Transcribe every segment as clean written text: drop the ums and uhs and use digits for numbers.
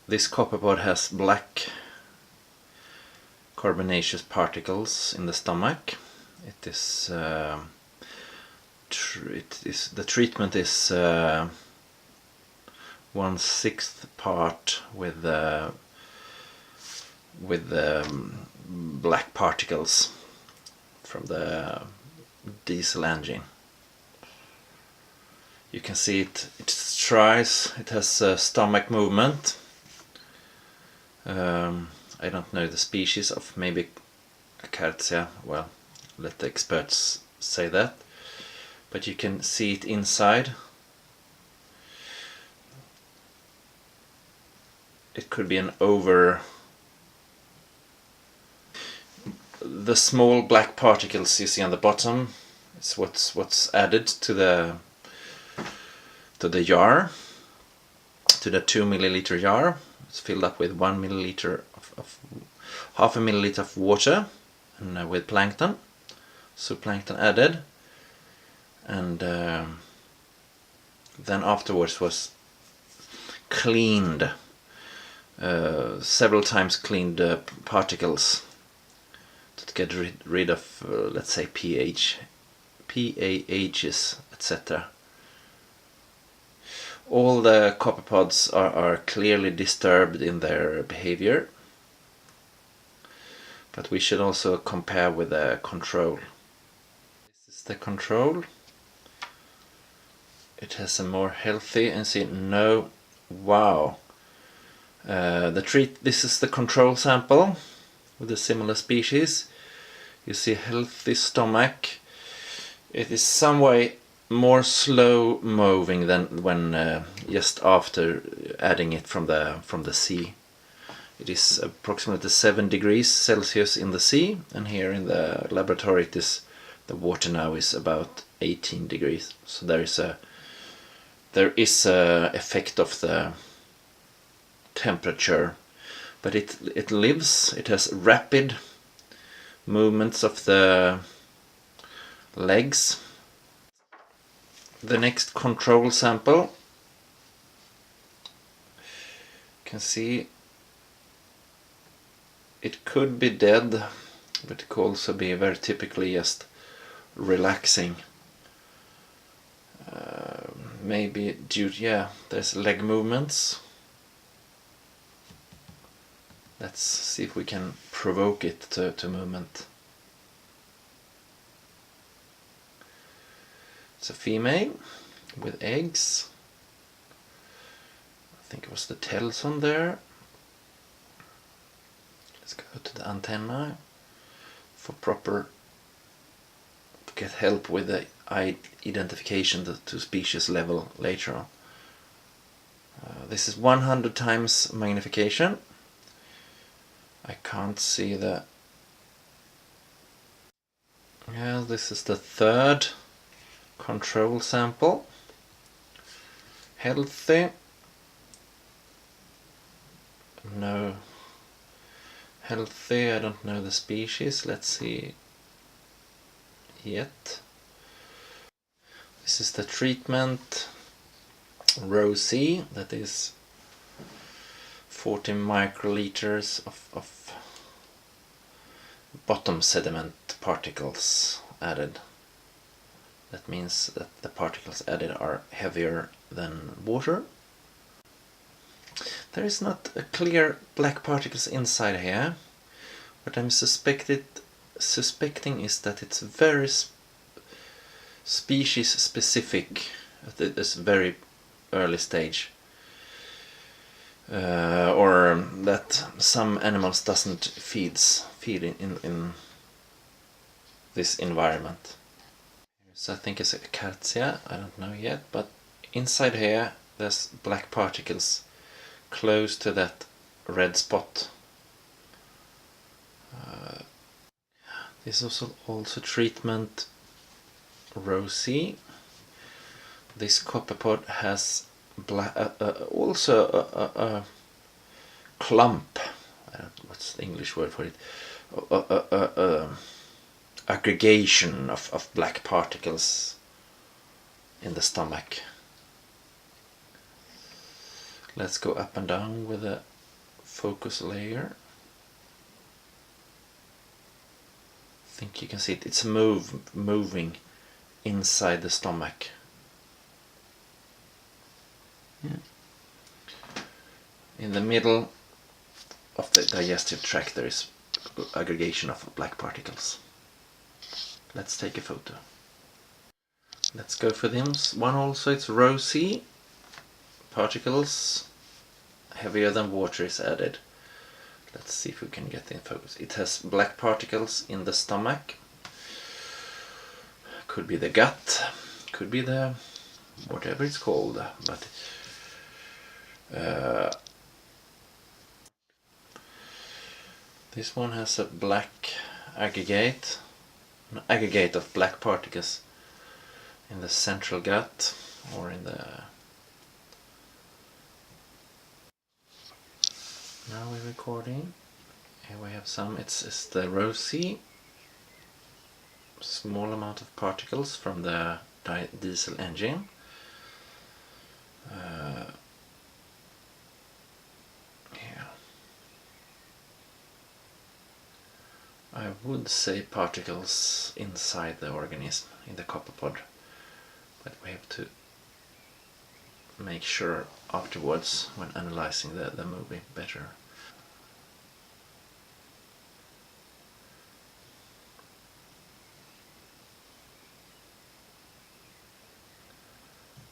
This copepod has black carbonaceous particles in the stomach. It is the treatment is 1/6 part with black particles from the diesel engine. You can see it tries. It has stomach movement. I don't know the species of, maybe Acartia. Well, let the experts say that. But you can see it inside. It could be an over. The small black particles you see on the bottom is what's added to the jar, to the 2 milliliter jar. It's filled up with 1 milliliter of half a milliliter of water, and with plankton, zooplankton added, and then afterwards was cleaned, several times cleaned particles to get rid of, let's say, PAHs, etc. All the copepods are clearly disturbed in their behavior, but we should also compare with the control. This is the control. It has a more healthy, and see, no, wow. This is the control sample with a similar species. You see healthy stomach. It is some way more slow moving than when just after adding it from the sea. It is approximately 7 degrees Celsius in the sea, and here in the laboratory the water now is about 18 degrees. So there is a effect of the temperature, but it lives. It has rapid movements of the legs. The next control sample, you can see it could be dead, but it could also be very typically just relaxing. Maybe due to, yeah, there's leg movements. Let's see if we can provoke it to movement. It's a female with eggs. I think it was the tails on there. Let's go to the antenna for to get help with the identification to species level later on. This is 100 times magnification. I can't see the. Yeah, this is the third control sample. Healthy. No. Healthy, I don't know the species. Let's see. Yet. This is the treatment. Row C, that is 40 microliters of bottom sediment particles added. That means that the particles added are heavier than water. There is not a clear black particles inside here. What I'm suspecting is that it's very species specific at this very early stage. Or that some animals doesn't feed in this environment. So I think it's a Acartia, I don't know yet, but inside here there's black particles close to that red spot. This is also treatment row C. This copepod has also a clump. I don't know what's the English word for it. Aggregation of black particles in the stomach. Let's go up and down with the focus layer. I think you can see it. It's moving inside the stomach. Yeah. In the middle of the digestive tract there is aggregation of black particles. Let's take a photo. Let's go for this one also. It's rosy particles, heavier than water is added. Let's see if we can get in focus. It has black particles in the stomach. Could be the gut, could be the whatever it's called, but this one has a black aggregate, an aggregate of black particles in the central gut or in the... Now we're recording. Here we have some. It's the rosy, small amount of particles from the diesel engine. I would say particles inside the organism, in the copepod, but we have to make sure afterwards when analyzing the movie better.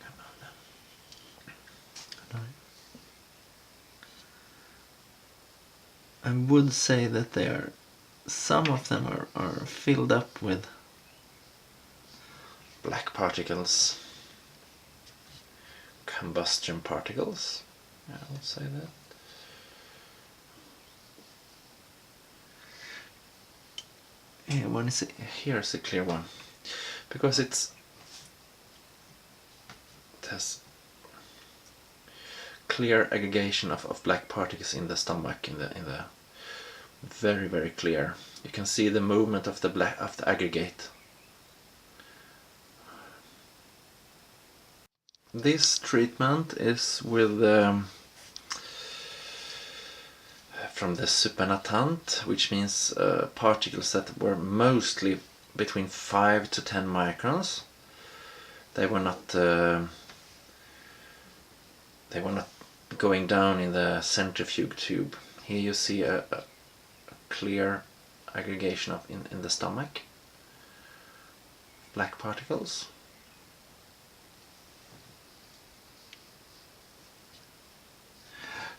Come on then. I would say that some of them are filled up with black particles, combustion particles, I will say that. Here's a clear one, because it has clear aggregation of black particles in the stomach, in the very, very clear. You can see the movement of the aggregate. This treatment is with from the supernatant, which means particles that were mostly between 5 to 10 microns. They were not going down in the centrifuge tube. Here you see a clear aggregation in the stomach, black particles.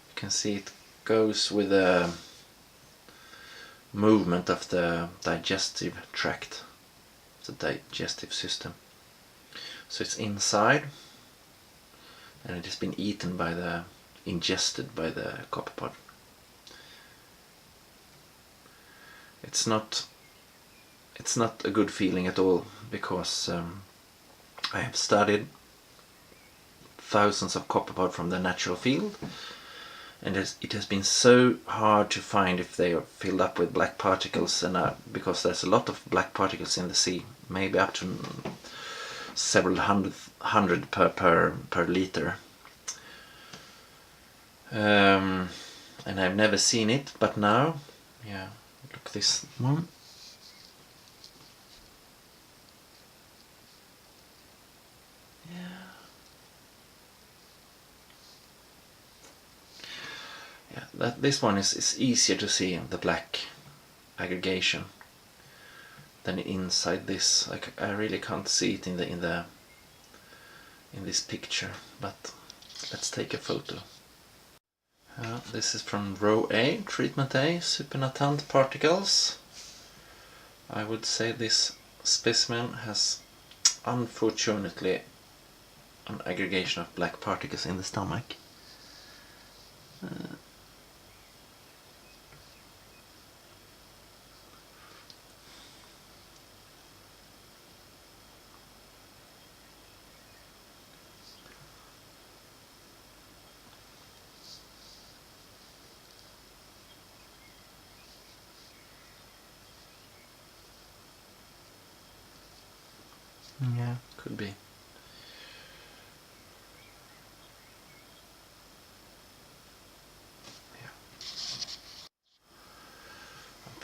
You can see it goes with the movement of the digestive tract, the digestive system. So it's inside, and it has been ingested by the copepod. It's not a good feeling at all, because I have studied thousands of copepod from the natural field, and it has been so hard to find if they are filled up with black particles, and because there's a lot of black particles in the sea, maybe up to several hundred per liter. And I've never seen it, but now, yeah, look this one. Yeah, this one is easier to see, the black aggregation, than inside this. Like, I really can't see it in this picture, but let's take a photo. This is from row A, treatment A, supernatant particles. I would say this specimen has, unfortunately, an aggregation of black particles in the stomach. Yeah, could be. Yeah.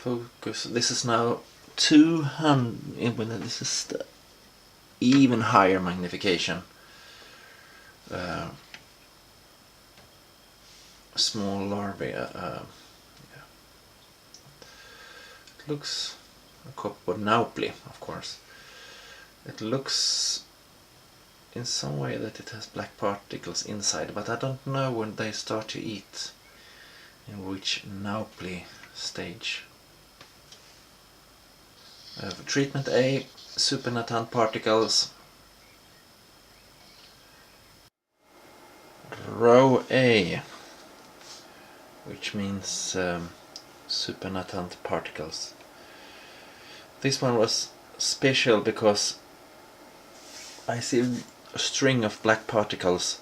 focus. This is now 200. This is the even higher magnification. Small larvae. Yeah. It looks a copepod naupli, of course. It looks in some way that it has black particles inside, but I don't know when they start to eat, in which naupli stage. Treatment A, supernatant particles. Row A, which means supernatant particles. This one was special because I see a string of black particles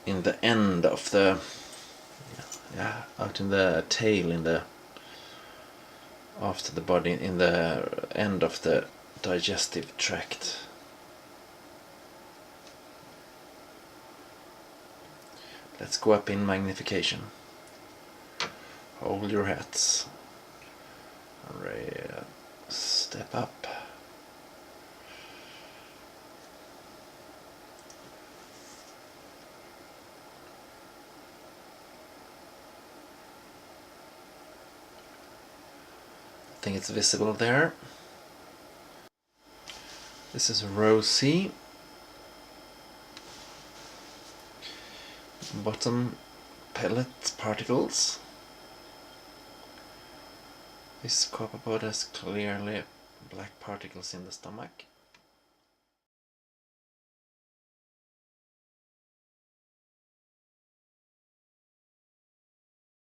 in the end of the, out in the tail, in the, after the body, in the end of the digestive tract. Let's go up in magnification. Hold your hats. Step up. I think it's visible there. This is row C. Bottom pellet particles. This copepod has clearly black particles in the stomach.